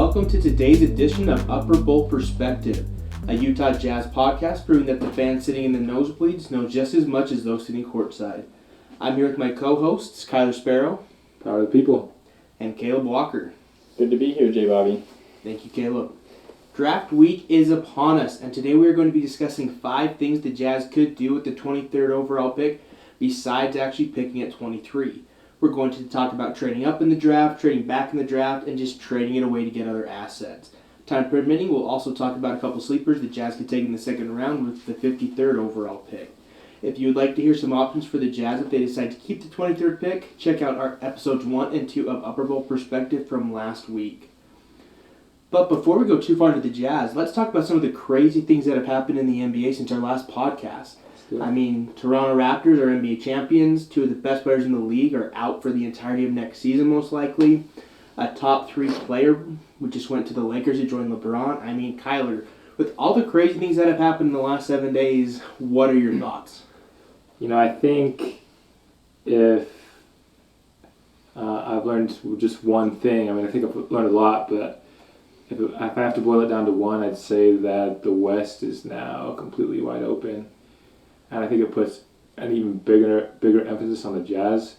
welcome to today's edition of Upper Bowl Perspective, a Utah Jazz podcast proving that the fans sitting in the nosebleeds know just as much as those sitting courtside. I'm here with my co-hosts, Kyler Sparrow. Power of the people. And Caleb Walker. Good to be here, J. Bobby. Thank you, Caleb. Draft week is upon us, and today we are going to be discussing 5 things the Jazz could do with the 23rd overall pick besides actually picking at 23. We're going to talk about trading up in the draft, trading back in the draft, and just trading it away to get other assets. Time permitting, we'll also talk about a couple sleepers the Jazz could take in the second round with the 53rd overall pick. If you would like to hear some options for the Jazz if they decide to keep the 23rd pick, check out our episodes 1 and 2 of Upper Bowl Perspective from last week. But before we go too far into the Jazz, let's talk about some of the crazy things that have happened in the NBA since our last podcast. I mean, Toronto Raptors are NBA champions. 2 of the best players in the league are out for the entirety of next season, most likely. A top 3 player, who just went to the Lakers to join LeBron. I mean, Kyler, with all the crazy things that have happened in the last 7 days, what are your thoughts? I think if I've learned just one thing, I think I've learned a lot, but if I have to boil it down to one, I'd say that the West is now completely wide open. And I think it puts an even bigger emphasis on the Jazz,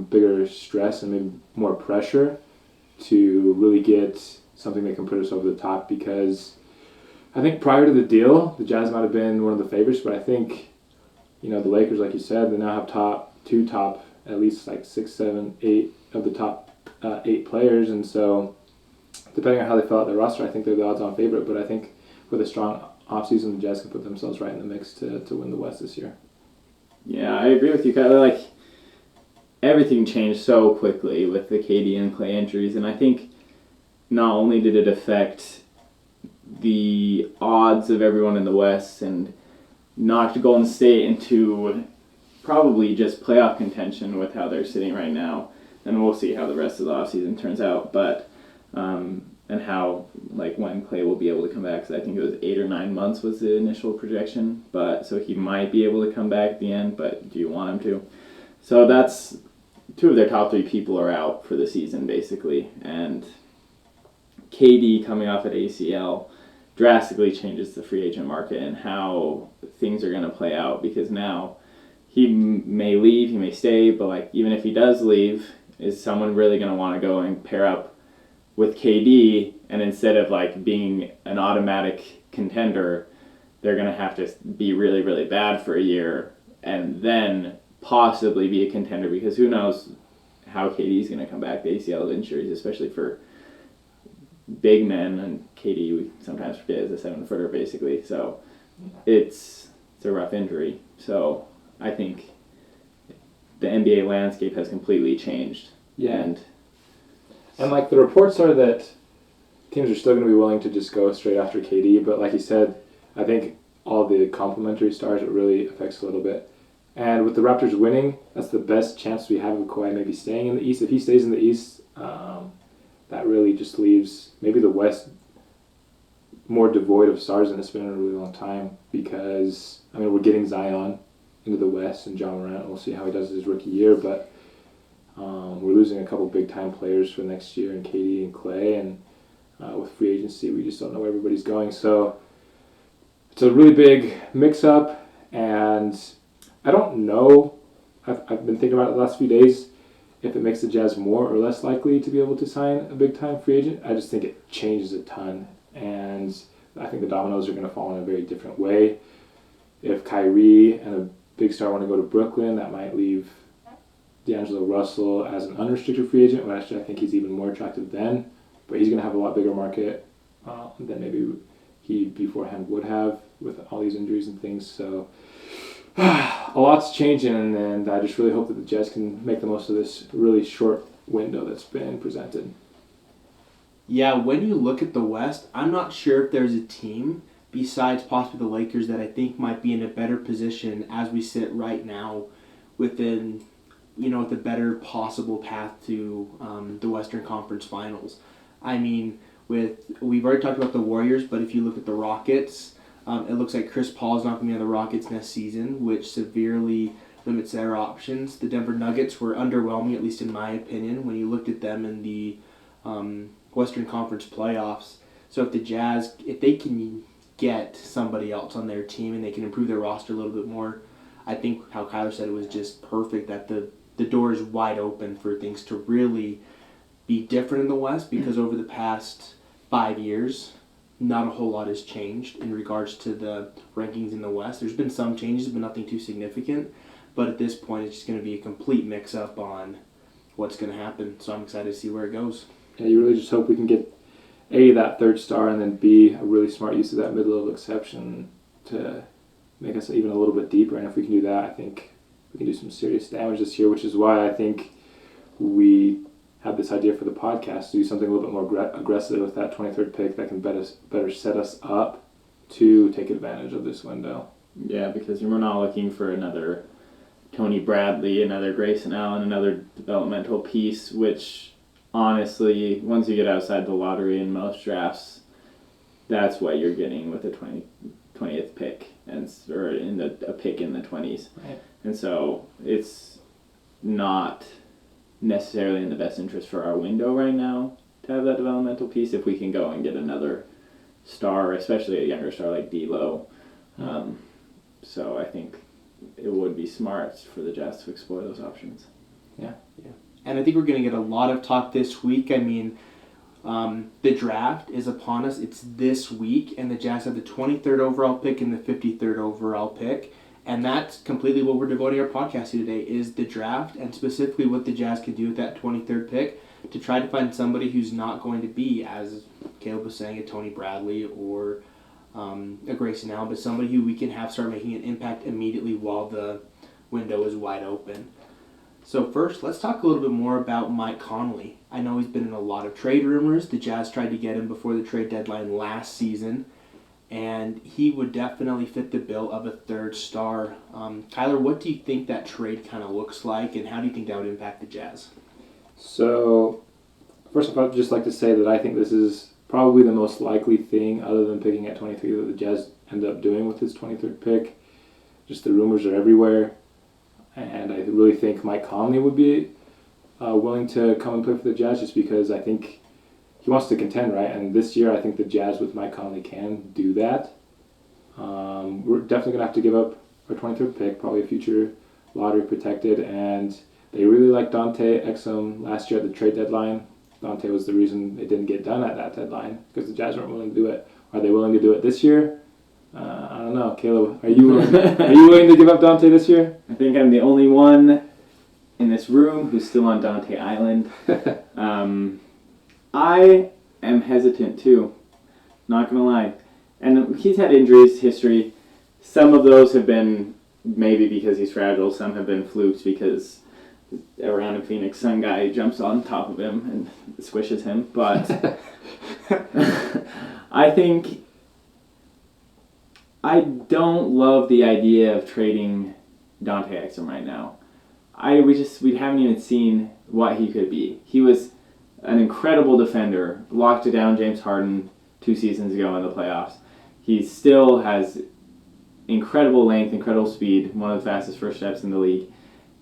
bigger stress and maybe more pressure to really get something that can put us over the top, because I think prior to the deal, the Jazz might have been one of the favorites, but I think, the Lakers, like you said, they now have at least like 6, 7, 8 of the top 8 players, and so depending on how they fill out their roster, I think they're the odds-on favorite, but I think with a strong offseason, the Jazz can put themselves right in the mix to win the West this year. Yeah, I agree with you, Kyler. Everything changed so quickly with the KD and Clay injuries, and I think not only did it affect the odds of everyone in the West and knocked Golden State into probably just playoff contention with how they're sitting right now, and we'll see how the rest of the offseason turns out, but and how, when Clay will be able to come back, because I think it was 8 or 9 months was the initial projection, but so he might be able to come back at the end, but do you want him to? So that's 2 of their top 3 people are out for the season, basically, and KD coming off at ACL drastically changes the free agent market and how things are going to play out, because now he may leave, he may stay, but even if he does leave, is someone really going to want to go and pair up with KD, and instead of being an automatic contender, they're going to have to be really, really bad for a year and then possibly be a contender, because who knows how KD's going to come back. The ACL injuries, especially for big men, and KD we sometimes forget is a 7-footer basically, so it's a rough injury. So I think the NBA landscape has completely changed. Yeah. And the reports are that teams are still going to be willing to just go straight after KD, but like you said, I think all the complementary stars, it really affects a little bit. And with the Raptors winning, that's the best chance we have of Kawhi maybe staying in the East. If he stays in the East, that really just leaves maybe the West more devoid of stars than it's been in a really long time, because, we're getting Zion into the West and John Morant. We'll see how he does his rookie year, but we're losing a couple big-time players for next year in KD and Clay, and with free agency, we just don't know where everybody's going. So it's a really big mix-up, and I don't know. I've been thinking about it the last few days, if it makes the Jazz more or less likely to be able to sign a big-time free agent. I just think it changes a ton, and I think the dominoes are going to fall in a very different way. If Kyrie and a big star want to go to Brooklyn, that might leave D'Angelo Russell as an unrestricted free agent, but actually I think he's even more attractive then. But he's going to have a lot bigger market than maybe he beforehand would have with all these injuries and things. So a lot's changing, and I just really hope that the Jazz can make the most of this really short window that's been presented. Yeah, when you look at the West, I'm not sure if there's a team besides possibly the Lakers that I think might be in a better position as we sit right now within, with a better possible path to the Western Conference Finals. We've already talked about the Warriors, but if you look at the Rockets, it looks like Chris Paul is not going to be on the Rockets next season, which severely limits their options. The Denver Nuggets were underwhelming, at least in my opinion, when you looked at them in the Western Conference playoffs. So if the Jazz, if they can get somebody else on their team and they can improve their roster a little bit more, I think how Kyler said it was just perfect, that the door is wide open for things to really be different in the West, because over the past 5 years, not a whole lot has changed in regards to the rankings in the West. There's been some changes, but nothing too significant. But at this point, it's just going to be a complete mix-up on what's going to happen. So I'm excited to see where it goes. Yeah, you really just hope we can get A, that third star, and then B, a really smart use of that mid-level exception to make us even a little bit deeper. And if we can do that, I think we can do some serious damage this year, which is why I think we have this idea for the podcast to do something a little bit more aggressive with that 23rd pick that can better set us up to take advantage of this window. Yeah, because we're not looking for another Tony Bradley, another Grayson Allen, another developmental piece, which honestly, once you get outside the lottery in most drafts, that's what you're getting with the 20th pick, or in a pick in the 20s. Right. And so it's not necessarily in the best interest for our window right now to have that developmental piece if we can go and get another star, especially a younger star like D'Lo. So I think it would be smart for the Jazz to explore those options. Yeah. And I think we're going to get a lot of talk this week. I mean, the draft is upon us. It's this week, and the Jazz have the 23rd overall pick and the 53rd overall pick. And that's completely what we're devoting our podcast to today, is the draft, and specifically what the Jazz can do with that 23rd pick to try to find somebody who's not going to be, as Caleb was saying, a Tony Bradley or a Grayson Allen, but somebody who we can have start making an impact immediately while the window is wide open. So first, let's talk a little bit more about Mike Conley. I know he's been in a lot of trade rumors. The Jazz tried to get him before the trade deadline last season, and he would definitely fit the bill of a third star. Kyler, what do you think that trade kind of looks like, and how do you think that would impact the Jazz? So, first of all, I'd just like to say that I think this is probably the most likely thing, other than picking at 23, that the Jazz end up doing with his 23rd pick. Just the rumors are everywhere, and I really think Mike Conley would be willing to come and play for the Jazz, just because I think he wants to contend, right? And this year, I think the Jazz with Mike Conley can do that. We're definitely going to have to give up our 23rd pick, probably a future lottery protected, and they really liked Dante Exum last year at the trade deadline. Dante was the reason it didn't get done at that deadline, because the Jazz weren't willing to do it. Are they willing to do it this year? I don't know. Caleb, are you willing to give up Dante this year? I think I'm the only one in this room who's still on Dante Island. I am hesitant too, not gonna lie. And he's had injuries, history. Some of those have been maybe because he's fragile. Some have been flukes because around in Phoenix, some guy jumps on top of him and squishes him. But I think I don't love the idea of trading Dante Exum right now. We haven't even seen what he could be. He was an incredible defender, locked it down James Harden 2 seasons ago in the playoffs. He still has incredible length, incredible speed, one of the fastest first steps in the league.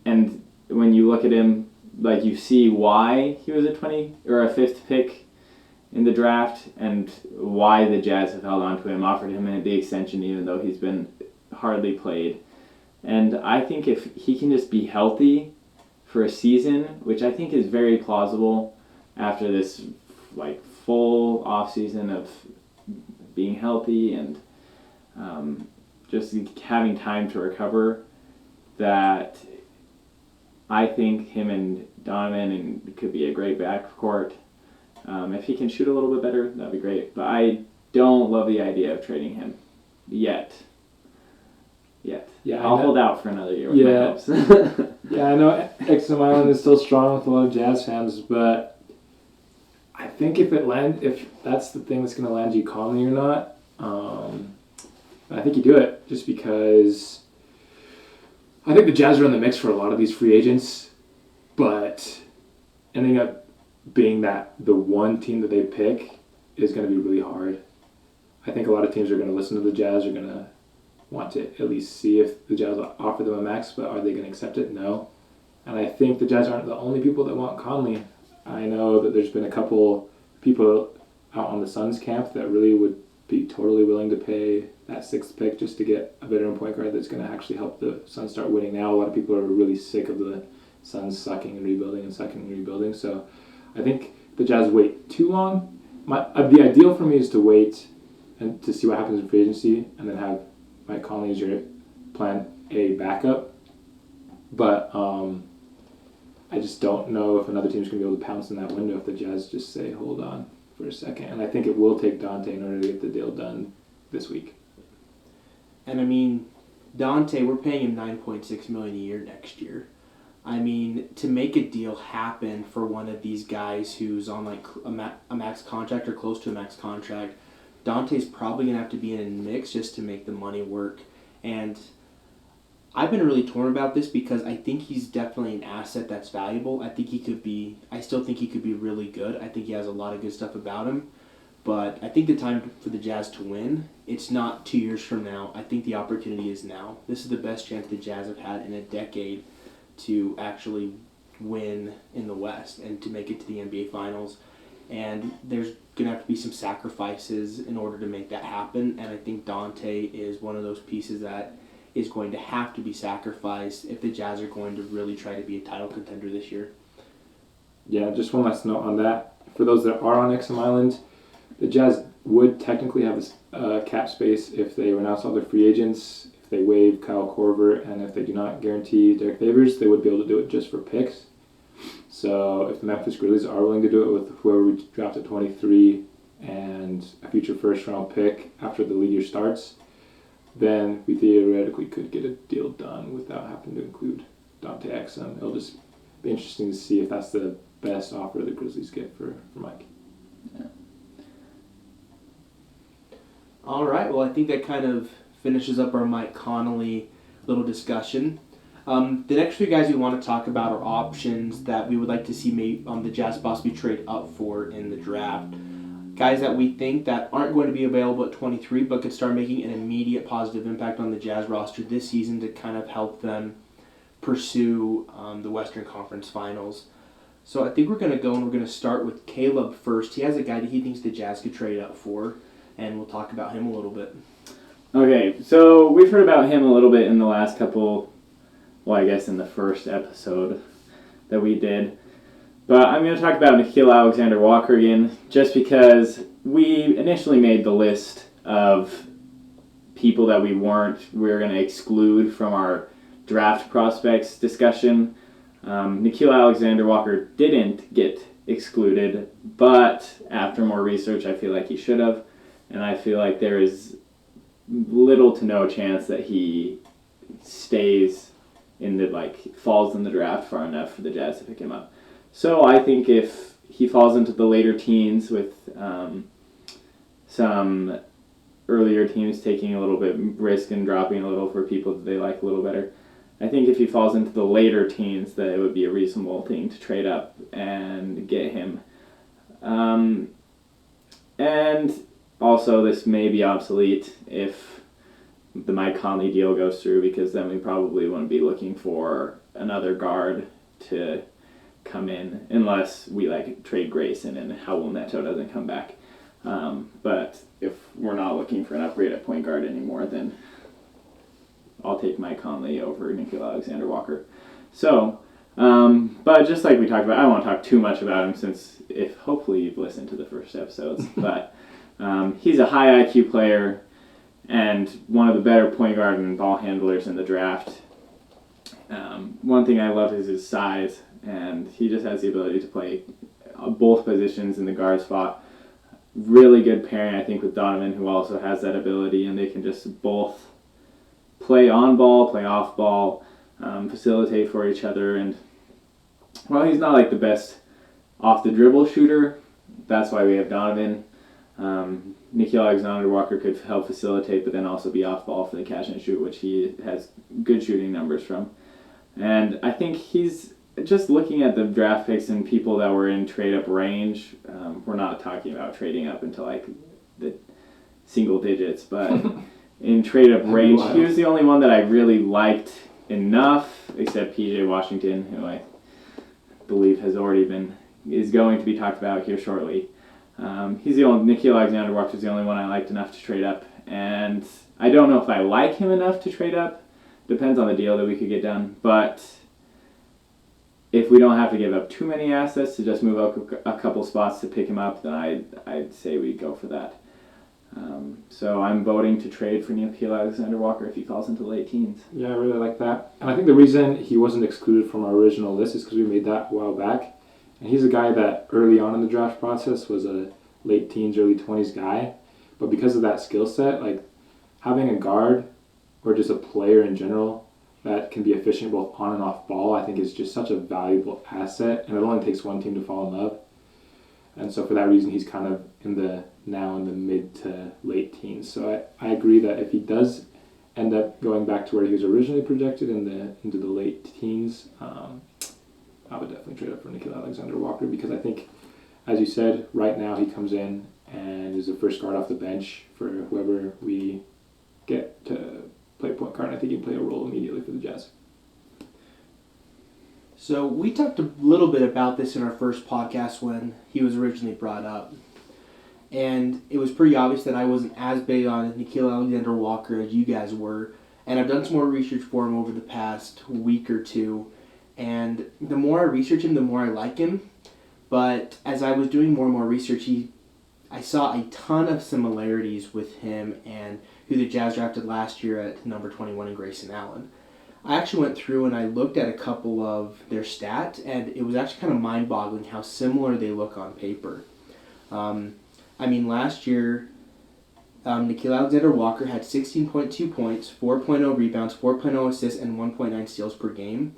And when you look at him, like, you see why he was a 20 or a 5th pick in the draft and why the Jazz have held on to him, offered him the extension even though he's been hardly played. And I think if he can just be healthy for a season, which I think is very plausible after this full off season of being healthy and just having time to recover, that I think him and Donovan could be a great backcourt. If he can shoot a little bit better, that'd be great. But I don't love the idea of trading him yet. Yeah, I'll hold out for another year with my hopes. Yeah, I know Exum Island is still strong with a lot of Jazz fans, but I think if that's the thing that's going to land you, Conley or not, I think you do it just because I think the Jazz are in the mix for a lot of these free agents, but ending up being that the one team that they pick is going to be really hard. I think a lot of teams are going to listen to the Jazz, are going to want to at least see if the Jazz offer them a max, but are they going to accept it? No. And I think the Jazz aren't the only people that want Conley. I know that there's been a couple people out on the Suns camp that really would be totally willing to pay that 6th pick just to get a veteran point guard that's going to actually help the Suns start winning now. A lot of people are really sick of the Suns sucking and rebuilding. So I think the Jazz wait too long. The ideal for me is to wait and to see what happens in free agency and then have Mike Conley as your plan A backup. But I just don't know if another team's going to be able to pounce in that window if the Jazz just say, hold on for a second. And I think it will take Dante in order to get the deal done this week. And I mean, Dante, we're paying him $9.6 million a year next year. I mean, to make a deal happen for one of these guys who's on like a max contract or close to a max contract, Dante's probably going to have to be in a mix just to make the money work. And I've been really torn about this because I think he's definitely an asset that's valuable. I still think he could be really good. I think he has a lot of good stuff about him. But I think the time for the Jazz to win, it's not 2 years from now. I think the opportunity is now. This is the best chance the Jazz have had in a decade to actually win in the West and to make it to the NBA Finals. And there's going to have to be some sacrifices in order to make that happen. And I think Dante is one of those pieces that is going to have to be sacrificed if the Jazz are going to really try to be a title contender this year. Yeah, just one last note on that. For those that are on Exum Island, the Jazz would technically have this cap space if they announce all their free agents, if they waive Kyle Korver, and if they do not guarantee Derek Favors, they would be able to do it just for picks. So if the Memphis Grizzlies are willing to do it with whoever we draft at 23 and a future first-round pick after the league year starts, then we theoretically could get a deal done without having to include Dante Exum. It'll just be interesting to see if that's the best offer the Grizzlies get for Mike. Yeah. All right, well, I think that kind of finishes up our Mike Conley little discussion. The next three guys we want to talk about are options that we would like to see the Jazz possibly trade up for in the draft. Guys that we think that aren't going to be available at 23 but could start making an immediate positive impact on the Jazz roster this season to kind of help them pursue the Western Conference Finals. So I think we're going to go and we're going to start with Caleb first. He has a guy that he thinks the Jazz could trade up for, and we'll talk about him a little bit. Okay, so we've heard about him a little bit in the last couple, well, I guess in the first episode that we did. But I'm going to talk about Nickeil Alexander-Walker again, just because we initially made the list of people that we were going to exclude from our draft prospects discussion. Nickeil Alexander-Walker didn't get excluded, but after more research, I feel like he should have. And I feel like there is little to no chance that he stays falls in the draft far enough for the Jazz to pick him up. So I think if he falls into the later teens with some earlier teams taking a little bit risk and dropping a little for people that they like a little better, I think if he falls into the later teens that it would be a reasonable thing to trade up and get him. And also this may be obsolete if the Mike Conley deal goes through, because then we probably wouldn't be looking for another guard to come in unless we trade Grayson and Howell Neto doesn't come back. But if we're not looking for an upgrade at point guard anymore, then I'll take Mike Conley over Nickeil Alexander-Walker. So, but just like we talked about, I don't want to talk too much about him since hopefully you've listened to the first episodes, but he's a high IQ player and one of the better point guard and ball handlers in the draft. One thing I love is his size, and he just has the ability to play both positions in the guard spot. Really good pairing, I think, with Donovan, who also has that ability, and they can just both play on ball, play off ball, facilitate for each other. And while he's not the best off the dribble shooter, that's why we have Donovan. Nickeil Alexander-Walker could help facilitate, but then also be off ball for the catch and shoot, which he has good shooting numbers from. And I think he's just looking at the draft picks and people that were in trade up range. We're not talking about trading up into the single digits, but in trade up range, he was the only one that I really liked enough, except PJ Washington, who I believe is going to be talked about here shortly. Nikhil Alexander-Walker's the only one I liked enough to trade up, and I don't know if I like him enough to trade up. Depends on the deal that we could get done, but if we don't have to give up too many assets to just move up a couple spots to pick him up, then I'd say we go for that. So I'm voting to trade for Nikhil Alexander-Walker if he falls into the late teens. Yeah, I really like that. And I think the reason he wasn't excluded from our original list is because we made that a while back. And he's a guy that early on in the draft process was a late teens, early 20s guy. But because of that skill set, like having a guard or just a player in general that can be efficient both on and off ball, I think is just such a valuable asset. And it only takes one team to fall in love. And so for that reason, he's kind of now in the mid to late teens. So I agree that if he does end up going back to where he was originally projected into the late teens, I would definitely trade up for Nikhil Alexander-Walker because I think, as you said, right now he comes in and is the first guard off the bench for whoever we get to play point guard. And I think he can play a role immediately for the Jazz. So we talked a little bit about this in our first podcast when he was originally brought up. And it was pretty obvious that I wasn't as big on Nikhil Alexander-Walker as you guys were. And I've done some more research for him over the past week or two. And the more I research him, the more I like him. But as I was doing more and more research, I saw a ton of similarities with him and who the Jazz drafted last year at number 21 in Grayson Allen. I actually went through and I looked at a couple of their stats, and it was actually kind of mind-boggling how similar they look on paper. Last year, Nikhil Alexander-Walker had 16.2 points, 4.0 rebounds, 4.0 assists, and 1.9 steals per game.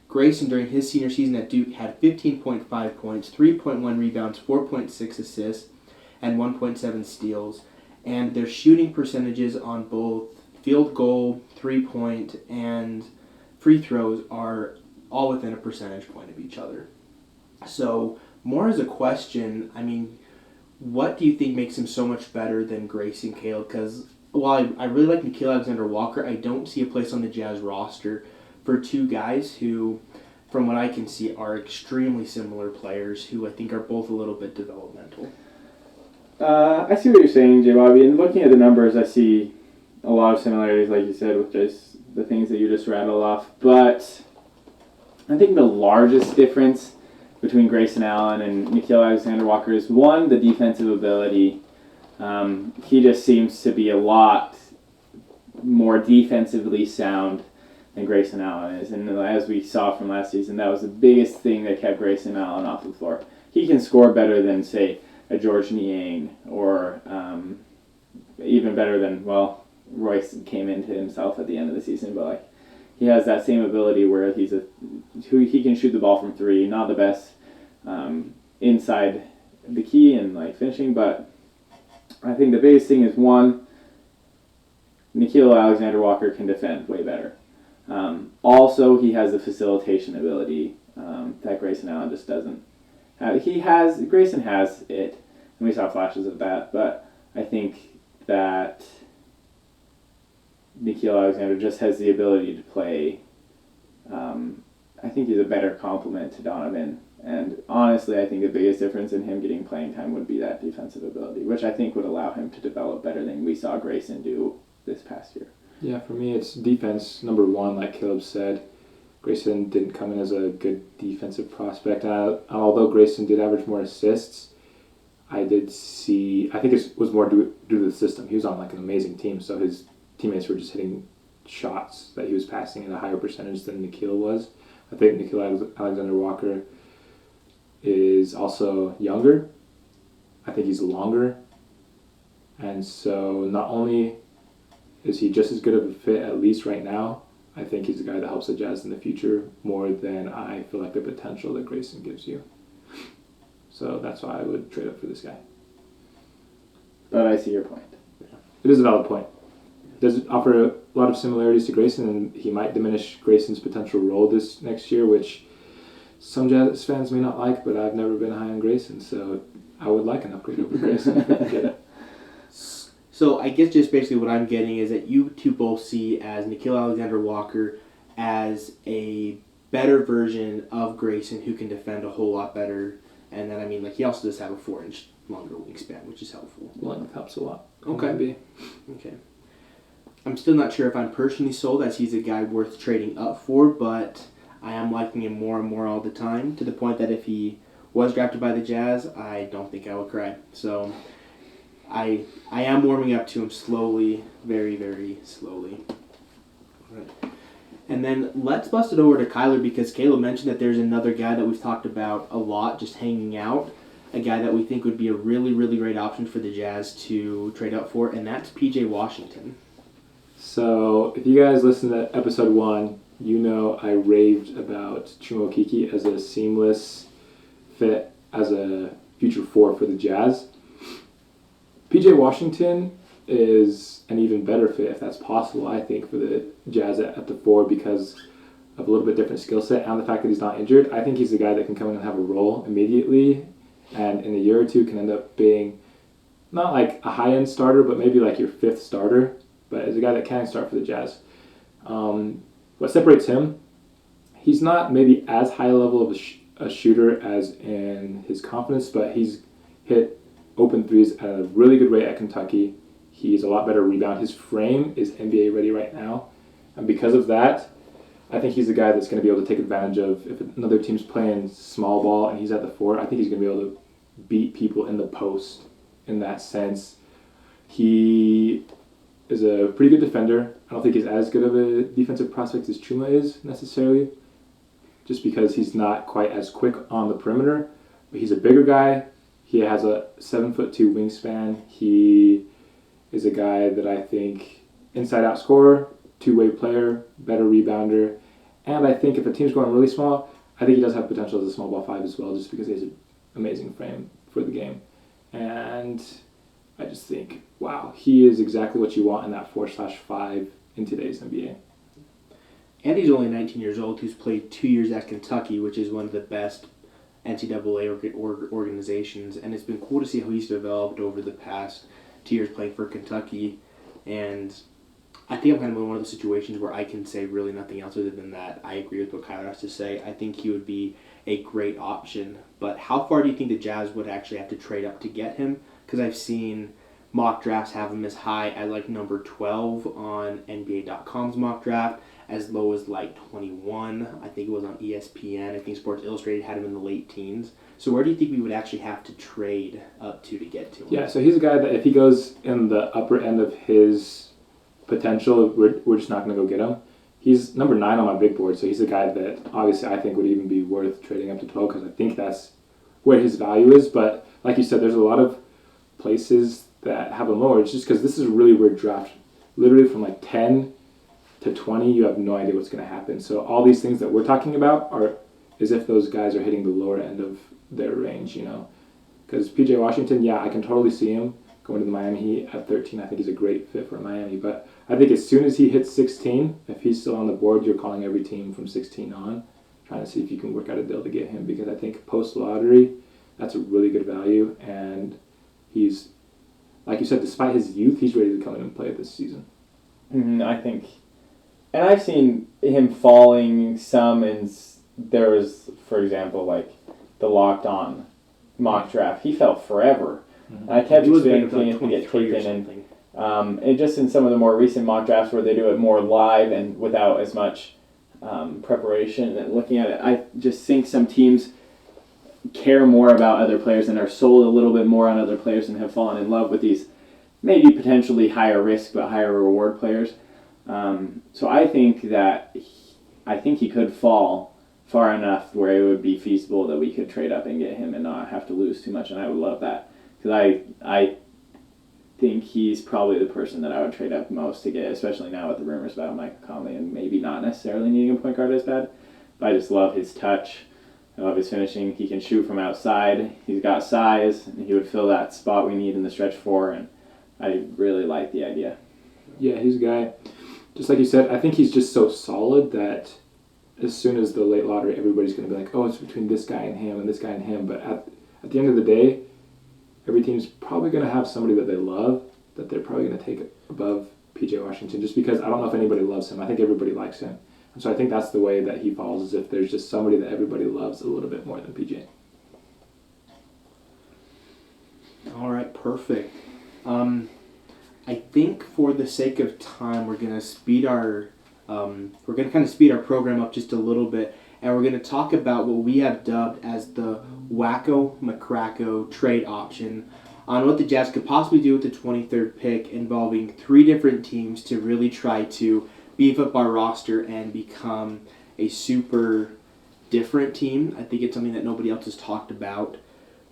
Grayson, during his senior season at Duke, had 15.5 points, 3.1 rebounds, 4.6 assists, and 1.7 steals. And their shooting percentages on both field goal, 3-point, and free throws are all within a percentage point of each other. So, more as a question, what do you think makes him so much better than Grayson Caleb? Because while I really like Nikhil Alexander-Walker, I don't see a place on the Jazz roster for two guys who, from what I can see, are extremely similar players who I think are both a little bit developmental. I see what you're saying, J. Bobby. And looking at the numbers, I see a lot of similarities, like you said, with just the things that you just rattled off. But I think the largest difference between Grayson Allen and Nikhil Alexander-Walker is, one, the defensive ability. He just seems to be a lot more defensively sound than Grayson Allen is. And as we saw from last season, that was the biggest thing that kept Grayson Allen off the floor. He can score better than, say, a George Niang, or even better than, Royce came into himself at the end of the season, but he has that same ability where he can shoot the ball from three, not the best inside the key and finishing, but I think the biggest thing is, one, Nikhil Alexander-Walker can defend way better. Also, he has the facilitation ability that Grayson Allen just doesn't have. Grayson has it, and we saw flashes of that, but I think that Nikhil Alexander just has the ability to play. I think he's a better complement to Donovan. And honestly, I think the biggest difference in him getting playing time would be that defensive ability, which I think would allow him to develop better than we saw Grayson do this past year. Yeah, for me, it's defense, number one, like Caleb said. Grayson didn't come in as a good defensive prospect. Although Grayson did average more assists, I think it was more due to the system. He was on an amazing team, so his teammates were just hitting shots that he was passing at a higher percentage than Nikhil was. I think Nikhil Alexander-Walker is also younger. I think he's longer. And so not only is he just as good of a fit, at least right now, I think he's a guy that helps the Jazz in the future more than I feel like the potential that Grayson gives you. So that's why I would trade up for this guy. But I see your point. It is a valid point. It does offer a lot of similarities to Grayson, and he might diminish Grayson's potential role this next year, which some Jazz fans may not like, but I've never been high on Grayson, so I would like an upgrade over Grayson if I could get it. So I guess just basically what I'm getting is that you two both see as Nikhil Alexander-Walker as a better version of Grayson who can defend a whole lot better And then, I mean, like, he also does have a 4-inch longer wingspan, which is helpful. Length helps a lot. Okay. Maybe. Okay. I'm still not sure if I'm personally sold as he's a guy worth trading up for, but I am liking him more and more all the time, to the point that if he was drafted by the Jazz, I don't think I would cry. So I am warming up to him slowly, very, very slowly. All right. And then let's bust it over to Kyler, because Caleb mentioned that there's another guy that we've talked about a lot just hanging out, a guy that we think would be a really, really great option for the Jazz to trade up for, and that's P.J. Washington. So if you guys listened to episode 1, you know I raved about Chuma Okeke as a seamless fit as a future 4 for the Jazz. P.J. Washington is an even better fit, if that's possible, I think, for the Jazz at the 4, because of a little bit different skill set and the fact that he's not injured. I think he's the guy that can come in and have a role immediately, and in a year or two can end up being not like a high-end starter, but maybe like your 5th starter, but is a guy that can start for the Jazz. What separates him, he's not maybe as high a level of a shooter as in his confidence, but he's hit open threes at a really good rate at Kentucky. He's a lot better rebound. His frame is NBA ready right now. And because of that, I think he's the guy that's going to be able to take advantage of if another team's playing small ball and he's at the 4. I think he's going to be able to beat people in the post in that sense. He is a pretty good defender. I don't think he's as good of a defensive prospect as Chuma is necessarily, just because he's not quite as quick on the perimeter. But he's a bigger guy. He has a 7'2" wingspan. He is a guy that I think inside-out scorer, two-way player, better rebounder. And I think if a team's going really small, I think he does have potential as a small ball 5 as well, just because he has an amazing frame for the game. And I just think, wow, he is exactly what you want in that 4/5 in today's NBA. And he's only 19 years old, who's played 2 years at Kentucky, which is one of the best NCAA organizations. And it's been cool to see how he's developed over the past 2 years playing for Kentucky. And I think I'm kind of in one of those situations where I can say really nothing else other than that. I agree with what Kyler has to say. I think he would be a great option. But how far do you think the Jazz would actually have to trade up to get him? Because I've seen mock drafts have him as high as like number 12 on NBA.com's mock draft, as low as like 21. I think it was on ESPN. I think Sports Illustrated had him in the late teens. So where do you think we would actually have to trade up to get to him? Yeah, so he's a guy that if he goes in the upper end of his potential, we're just not going to go get him. He's number 9 on my big board, so he's a guy that obviously I think would even be worth trading up to 12, because I think that's where his value is. But like you said, there's a lot of places that have him lower. It's just because this is a really weird draft. Literally from like 10 to 20, you have no idea what's going to happen. So all these things that we're talking about are as if those guys are hitting the lower end of their range, you know. Because P.J. Washington, yeah, I can totally see him going to the Miami Heat at 13. I think he's a great fit for Miami. But I think as soon as he hits 16, if he's still on the board, you're calling every team from 16 on, trying to see if you can work out a deal to get him. Because I think post-lottery, that's a really good value. And he's, like you said, despite his youth, he's ready to come in and play this season. I think, and I've seen him falling some, and there was, for example, like the Locked On mock draft. He fell forever. Mm-hmm. And I kept He was expecting like him to get 23 or taken, and just in some of the more recent mock drafts where they do it more live and without as much preparation and looking at it, I just think some teams care more about other players and are sold a little bit more on other players and have fallen in love with these maybe potentially higher risk but higher reward players. So I think that he could fall far enough where it would be feasible that we could trade up and get him and not have to lose too much, and I would love that, because I think he's probably the person that I would trade up most to get, especially now with the rumors about Mike Conley and maybe not necessarily needing a point guard as bad. But I just love his touch. I love his finishing. He can shoot from outside. He's got size, and he would fill that spot we need in the stretch 4, and I really like the idea. Yeah, he's a guy, just like you said, I think he's just so solid that as soon as the late lottery, everybody's going to be like, oh, it's between this guy and him and this guy and him. But at the end of the day, every team's probably going to have somebody that they love that they're probably going to take above P.J. Washington, just because I don't know if anybody loves him. I think everybody likes him. And so I think that's the way that he falls, is if there's just somebody that everybody loves a little bit more than P.J. Perfect. I think for the sake of time, we're gonna speed our kind of speed our program up just a little bit, and we're gonna talk about what we have dubbed as the Wacko McCracko trade option on what the Jazz could possibly do with the 23rd pick, involving 3 different teams to really try to beef up our roster and become a super different team. I think it's something that nobody else has talked about,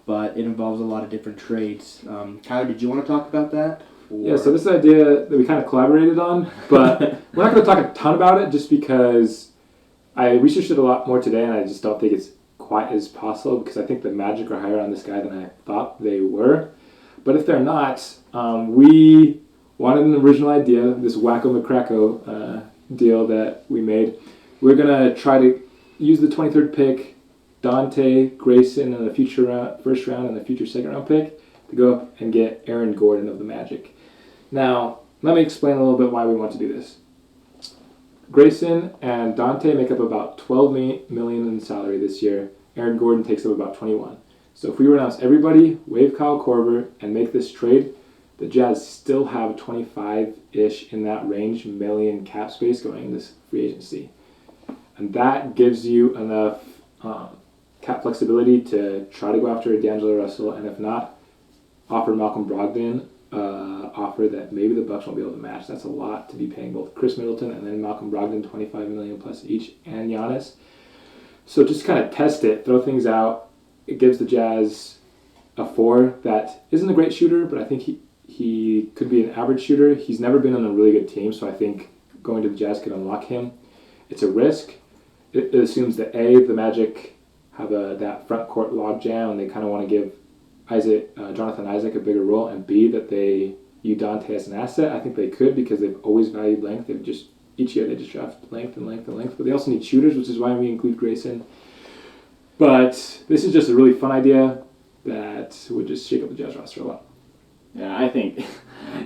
but it involves a lot of different trades. Kyle, did you want to talk about that? Yeah, so this is an idea that we kind of collaborated on, but we're not going to talk a ton about it just because I researched it a lot more today, and I just don't think it's quite as possible because I think the Magic are higher on this guy than I thought they were. But if they're not, we wanted an original idea, this Wacko McCracko deal that we made. We're going to try to use the 23rd pick, Dante, Grayson in the future first round and the future second round pick to go up and get Aaron Gordon of the Magic. Now, let me explain a little bit why we want to do this. Grayson and Dante make up about $12 million in salary this year. Aaron Gordon takes up about 21. So if we renounce everybody, waive Kyle Korver, and make this trade, the Jazz still have 25-ish in that range million cap space going in this free agency. And that gives you enough cap flexibility to try to go after D'Angelo Russell, and if not, offer Malcolm Brogdon offer that maybe the Bucks won't be able to match. That's a lot to be paying both Chris Middleton and then Malcolm Brogdon $25 million plus each, and Giannis. So just kind of test it, throw things out. It gives the Jazz a 4 that isn't a great shooter, but I think he could be an average shooter. He's never been on a really good team, so I think going to the Jazz could unlock him. It's a risk. It assumes that the Magic have that front court logjam, and they kind of want to give Jonathan Isaac a bigger role, and B, that they view Dante as an asset. I think they could because they've always valued length. Each year they just draft length and length and length, but they also need shooters, which is why we include Grayson. But this is just a really fun idea that would just shake up the Jazz roster a lot. Yeah, I think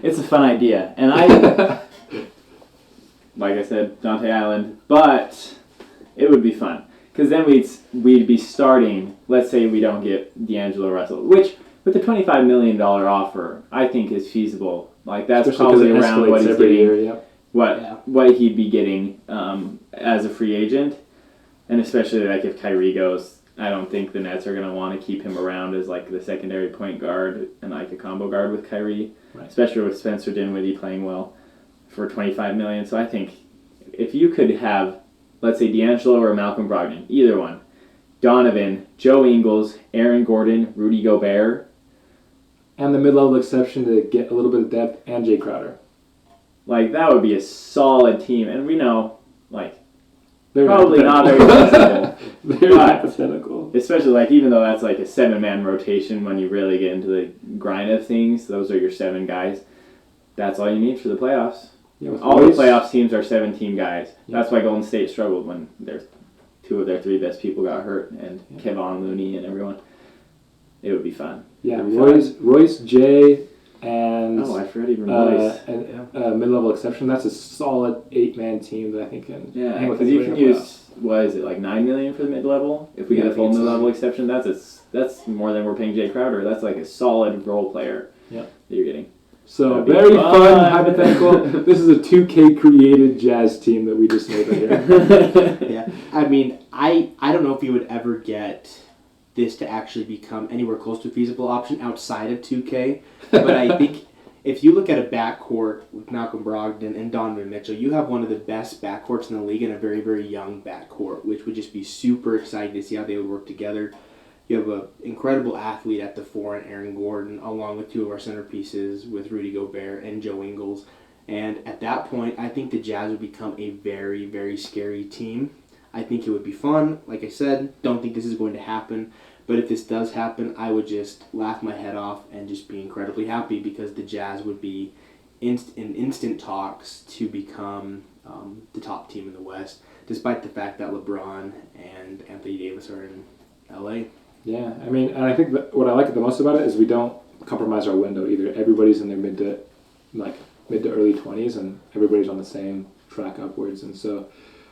it's a fun idea, and I, like I said, Dante Island, but it would be fun. Because then we'd be starting, let's say we don't get D'Angelo Russell, which with the $25 million offer, I think is feasible. Like that's Especially probably around what he's getting, year, yep. what he'd be getting as a free agent. And especially like if Kyrie goes, I don't think the Nets are going to want to keep him around as like the secondary point guard and like a combo guard with Kyrie, right. Especially with Spencer Dinwiddie playing well for $25 million. So I think if you could have, let's say D'Angelo or Malcolm Brogdon, either one, Donovan, Joe Ingles, Aaron Gordon, Rudy Gobert. And the mid-level exception to get a little bit of depth, and Jay Crowder. Like, that would be a solid team. And we know, like, They're probably not very feasible. Very hypothetical. Especially, like, even though that's like a 7-man rotation, when you really get into the grind of things, those are your 7 guys. That's all you need for the playoffs. Yeah, all the playoffs teams are 17 guys. Yeah. That's why Golden State struggled when 2 of their 3 best people got hurt, and Kevon Looney and everyone. It would be fun. Yeah, Royce, Jay, and I forgot even Royce. Mid-level exception. That's a solid 8-man team that I think can. Yeah, because you can use what is it, like $9 million for the mid-level? If we get a full mid-level exception, that's more than we're paying Jay Crowder. That's like a solid role player that you're getting. So very fun hypothetical. This is a 2K created Jazz team that we just made right here. Yeah, I mean, I don't know if you would ever get this to actually become anywhere close to a feasible option outside of 2K, but I think if you look at a backcourt with Malcolm Brogdon and Donovan Mitchell, you have one of the best backcourts in the league and a very, very young backcourt, which would just be super exciting to see how they would work together. You have an incredible athlete at the 4 in Aaron Gordon, along with 2 of our centerpieces with Rudy Gobert and Joe Ingles. And at that point, I think the Jazz would become a very, very scary team. I think it would be fun. Like I said, don't think this is going to happen. But if this does happen, I would just laugh my head off and just be incredibly happy because the Jazz would be in instant talks to become the top team in the West, despite the fact that LeBron and Anthony Davis are in LA. Yeah, I mean, and I think that what I like the most about it is we don't compromise our window either. Everybody's in their mid to early 20s, and everybody's on the same track upwards. And so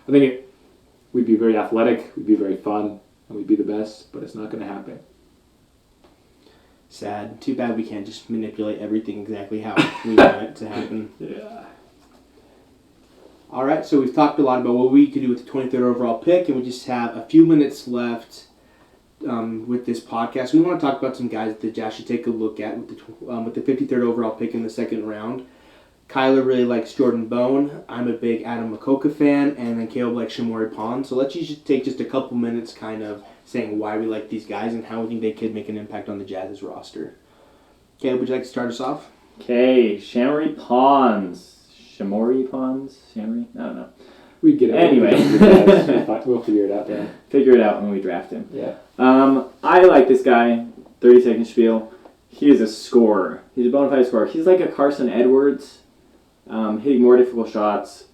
I think we'd be very athletic, we'd be very fun, and we'd be the best, but it's not going to happen. Sad. Too bad we can't just manipulate everything exactly how we want it to happen. Yeah. All right, so we've talked a lot about what we could do with the 23rd overall pick, and we just have a few minutes left with this podcast. We want to talk about some guys that the Jazz should take a look at with the 53rd overall pick in the second round. Kyler really likes Jordan Bone. I'm a big Adam Okah fan, and then Caleb likes Shamori Pond. So let's just take just a couple minutes kind of saying why we like these guys and how we think they could make an impact on the Jazz's roster. Caleb, would you like to start us off? Okay, Shamori Ponds. Shamori? I don't know. We get it. Anyway. We'll figure it out then. Figure it out when we draft him. Yeah. I like this guy. 30-second spiel. He is a scorer. He's a bona fide scorer. He's like a Carson Edwards, hitting more difficult shots,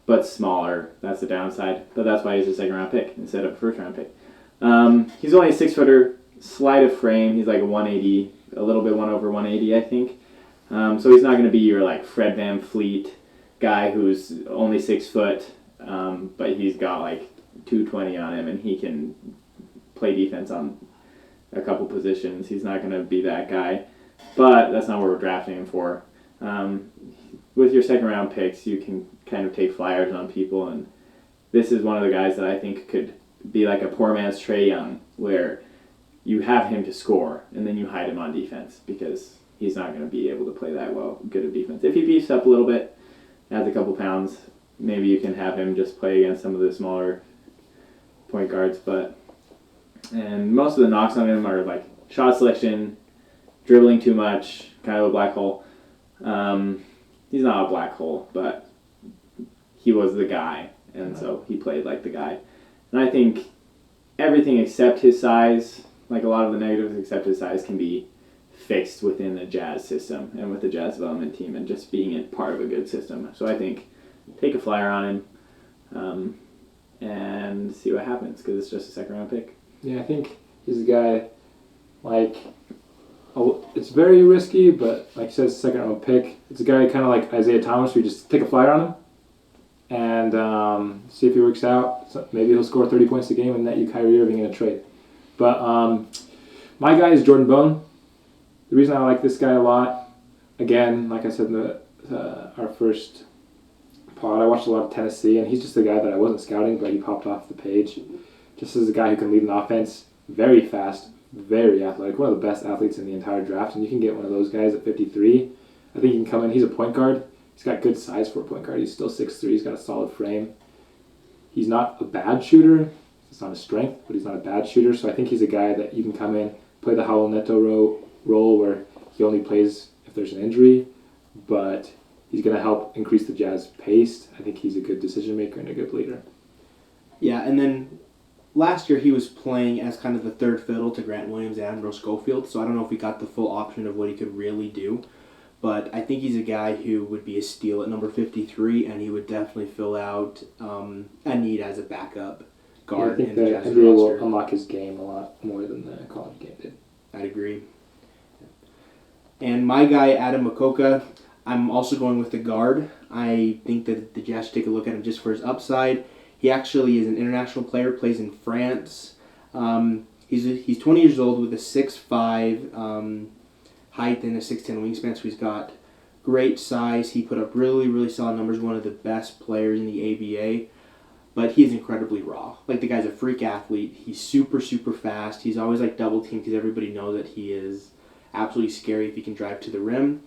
but smaller. That's the downside. But that's why he's a second-round pick instead of a first-round pick. He's only a 6-footer, slight of frame. He's like a 180, a little bit 1/180, I think. So he's not going to be your like Fred VanVleet guy who's only 6 foot, but he's got like 220 on him and he can play defense on a couple positions. He's not going to be that guy, but that's not what we're drafting him for. With your second round picks, you can kind of take flyers on people, and this is one of the guys that I think could be like a poor man's Trae Young, where you have him to score and then you hide him on defense because he's not going to be able to play that good of defense. If he beefs up a little bit, adds a couple pounds, maybe you can have him just play against some of the smaller point guards. And most of the knocks on him are like shot selection, dribbling too much, kind of a black hole. He's not a black hole, but he was the guy, and so he played like the guy. And I think everything except his size, like a lot of the negatives except his size, can be fixed within the Jazz system and with the Jazz development team and just being a part of a good system. So I think take a flyer on him and see what happens because it's just a second-round pick. Yeah, I think he's a guy, like, it's very risky, but like you said, it's a second-round pick. It's a guy kind of like Isaiah Thomas where you just take a flyer on him and see if he works out. So maybe he'll score 30 points a game and net you Kyrie Irving in a trade. But my guy is Jordan Bone. The reason I like this guy a lot, again, like I said in our first pod, I watched a lot of Tennessee, and he's just a guy that I wasn't scouting, but he popped off the page. Just as a guy who can lead an offense, very fast, very athletic, one of the best athletes in the entire draft, and you can get one of those guys at 53. I think he can come in. He's a point guard. He's got good size for a point guard. He's still 6'3". He's got a solid frame. He's not a bad shooter. It's not a strength, but he's not a bad shooter, so I think he's a guy that you can come in, play the Howell Neto role where he only plays if there's an injury, but he's going to help increase the Jazz pace. I think he's a good decision maker and a good leader. Yeah, and then last year he was playing as kind of the third fiddle to Grant Williams and Admiral Schofield, so I don't know if he got the full option of what he could really do, but I think he's a guy who would be a steal at number 53, and he would definitely fill out a need as a backup guard. Yeah, I think that Andrew will unlock his game a lot more than the college game did. I'd agree. And my guy, Adam Okah, I'm also going with the guard. I think that the Jazz should take a look at him just for his upside. He actually is an international player, plays in France. He's 20 years old with a 6'5", height and a 6'10" wingspan, so he's got great size. He put up really, really solid numbers, one of the best players in the ABA. But he is incredibly raw. Like, the guy's a freak athlete. He's super, super fast. He's always, like, double-teamed because everybody knows that he is absolutely scary if he can drive to the rim.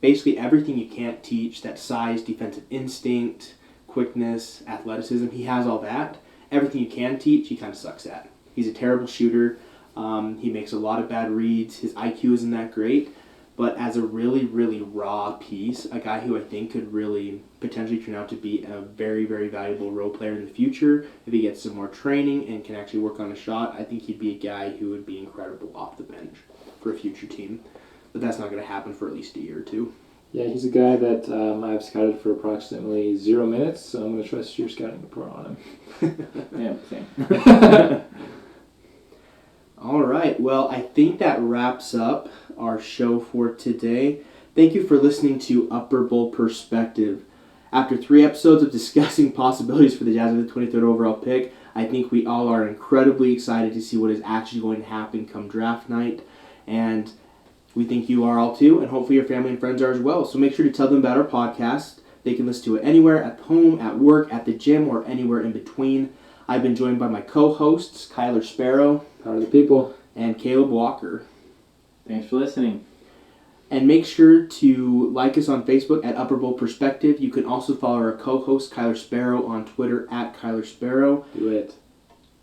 Basically, everything you can't teach, that size, defensive instinct, quickness, athleticism, he has all that. Everything you can teach, he kind of sucks at. He's a terrible shooter. He makes a lot of bad reads. His IQ isn't that great. But as a really, really raw piece, a guy who I think could really potentially turn out to be a very, very valuable role player in the future, if he gets some more training and can actually work on a shot, I think he'd be a guy who would be incredible off the bench for a future team. But that's not going to happen for at least a year or two. Yeah, he's a guy that I've scouted for approximately 0 minutes, so I'm going to trust your scouting report on him. Yeah, same. All right, well, I think that wraps up our show for today. Thank you for listening to Upper Bowl Perspective. After 3 episodes of discussing possibilities for the Jazz with the 23rd overall pick, I think we all are incredibly excited to see what is actually going to happen come draft night. And we think you are all too, and hopefully your family and friends are as well. So make sure to tell them about our podcast. They can listen to it anywhere, at home, at work, at the gym, or anywhere in between. I've been joined by my co-hosts, Kyler Sparrow. Power of the people. And Caleb Walker. Thanks for listening. And make sure to like us on Facebook at Upper Bowl Perspective. You can also follow our co-host, Kyler Sparrow, on Twitter at Kyler Sparrow. Do it.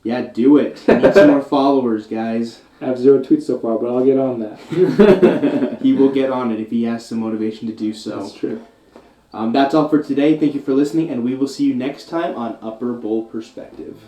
Yeah, do it. We need some more followers, guys. I have 0 tweets so far, but I'll get on that. He will get on it if he has some motivation to do so. That's true. That's all for today. Thank you for listening, and we will see you next time on Upper Bowl Perspective.